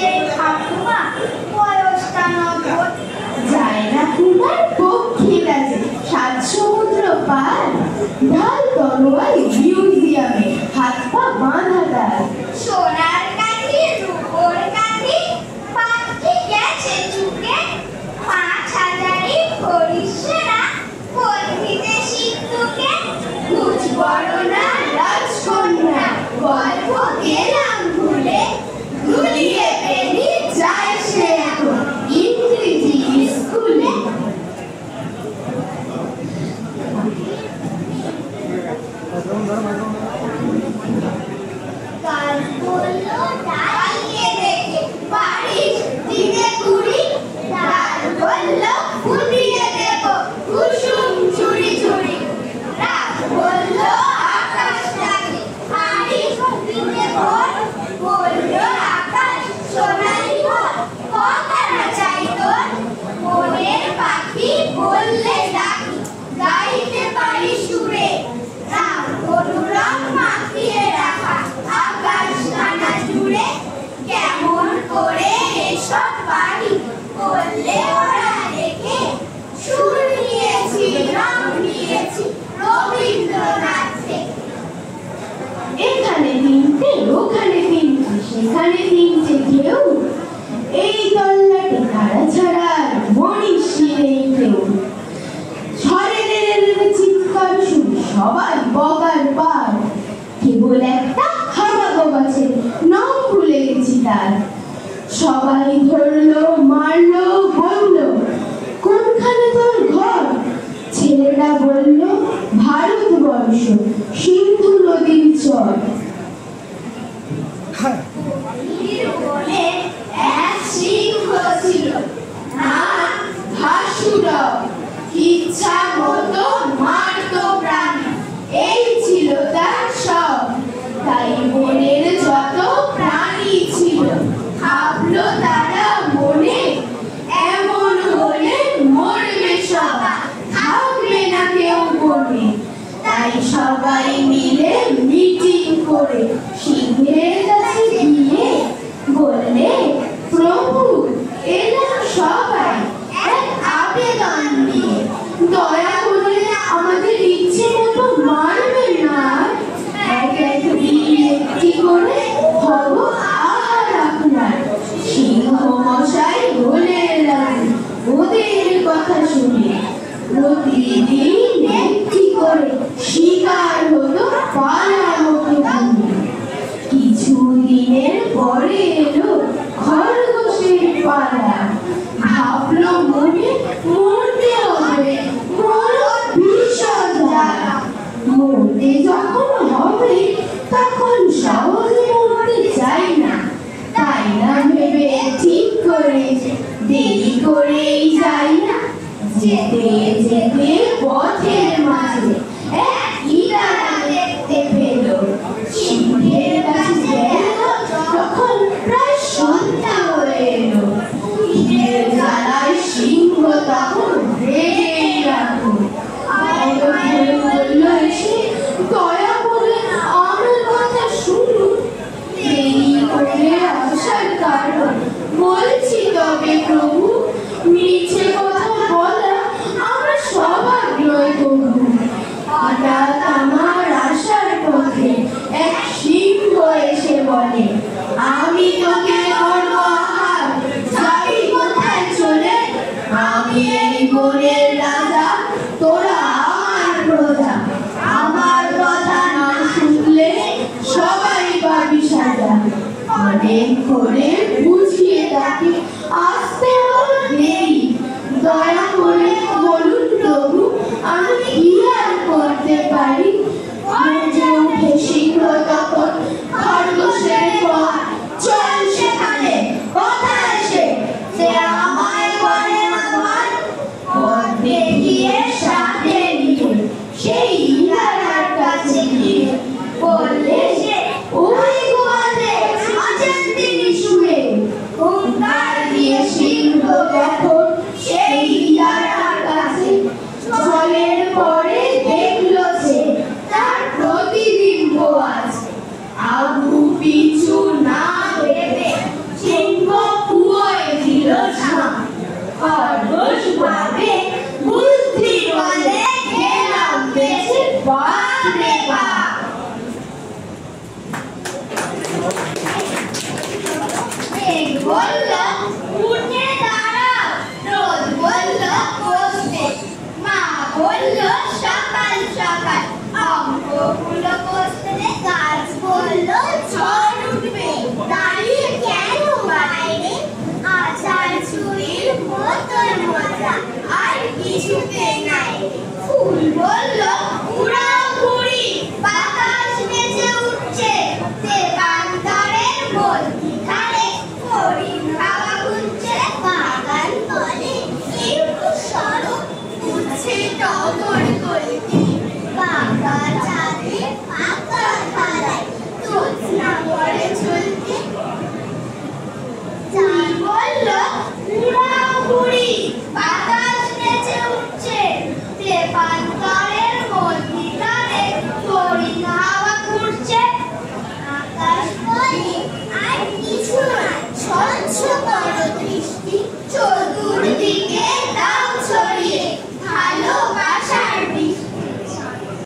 সেই ঠাকুমা বয়সটা নগদ, যায় না তোমার পক্ষে রাজে সাত সমুদ্র পার, ঢাল তলোয়ার মিউজিয়ামে হাত পা বাঁধা তার। সোনার কাঠি রূপোর কাঠি পাখি গেছে চুকে, 5,000ই পরিসেরা বন্দিতে সিন্ধুকে। কুচবরণা রাজকন্যা গল্প গেলাম ভুলে, গুলিয়ে বেরিয়ে যায় সে এখন ইংরেজি স্কুলে। কাল বললো দাঁড়িয়ে দেখে পারিস দিনে কুড়ি, কাল বললো ফুটিয়ে দেবো কুসুম ঝুড়ি ঝুড়ি, রাত বললো আকাশটাকে আনিস দিনে ভোর, বললো আকাশ সোনালি ভোর, কথাটা চাই তোর। মনের পাখি বললে ডাকি গাইতে পারি সুরে, রাম অনুরাগ মাখিয়ে রাখা আকাশ নানা জুড়ে। কেমন করে এসব পারি বললে ওরা দেখে, সুর নিয়েছি রং নিয়েছি রবীন্দ্রনাথ থেকে। এখানে তিনটে ওখানে তিনটে সেখানে তিনটে কেউ, এই তল্লাটে তারা ছাড়া মনীষী নেই কেউ। ঝড়ের চিৎকার শুনে সবাই বগার পার, কেবল একটা হামাগো গাছের নাম ভুলে গেছি তার। সবাই ধরলো মারলো বললো কোনখানে তোর ঘর, ছেলেটা বলল ভারতবর্ষ সিন্ধু নদীর চর। বনে এক সিংহ ছিল, নাম হাসুরা, ইচ্ছা মতো মারতো প্রাণী, এই ছিল তার সব। তাই বনের যত প্রাণী ছিল ভাবলো তারা মনে, এমন হলে মরবে সবাই থাকবে না কেউ বনে। তাই সবাই মিলে মিটিং করে সিংহের কাছে গিয়ে বললে প্রভু এরা সবাই এক আবেদন নিয়ে, দয়া করে আমাদের ইচ্ছে মতো মারবেন না, এক এক দিন একটি করে হব আর আপনার। সিংহ মশাই বললেন ওদের কথা শুনে প্রতিদিন একটি করে শিকার হতো পালামতো ভূমি। কিছুদিনের পরে এলো খরগোশের পালা, ভাবলো মনে মরতে হবে বড় ভীষণ জ্বালা। মরতে যখন হবে তখন সহজে মরতে চাই না, তাই না ভেবে ঠিক করেছে দেরি করেই যাই না। যেতে যেতে পথের মাঝে এক ইঁদারা দেখতে পেল, সিংহের কাছে গেল তখন প্রায় সন্ধ্যা হয়ে এলো। ঈদের জ্বালায় সিংহ তখন রেগেই রাখুন, বলল এসে দয়া করে আমার কথা শুনুন, দেরি করে আসার কারণ বলছি তবে প্রভু, মিছে কথা বলা আমার স্বভাব নয় তবু। হঠাৎ আমার আসার পথে এক সিংহ এসে বলে আমি তোকে করবো আহার, যাবি কোথায় চলে, আমি এই বনের রাজা তোরা আমার প্রজা। আমার কথা না শুনলে সবাই পাবি সাজা। অনেক করে বুঝিয়ে তাকে আসতে হলো দেরি, দয়া করে বলুন প্রভু আমি কি আর করতে পারি। গর্জে উঠে সিংহ তখন খরগোশের পর, চল সেখানে কোথায় সে আমায় বলে না ভয়। পথ দেখিয়ে সাথে নিয়ে সেই ইঁদারার কাছে গিয়ে বললে সে ওই গোয়ালে আছেন তিনি শুয়ে, বলল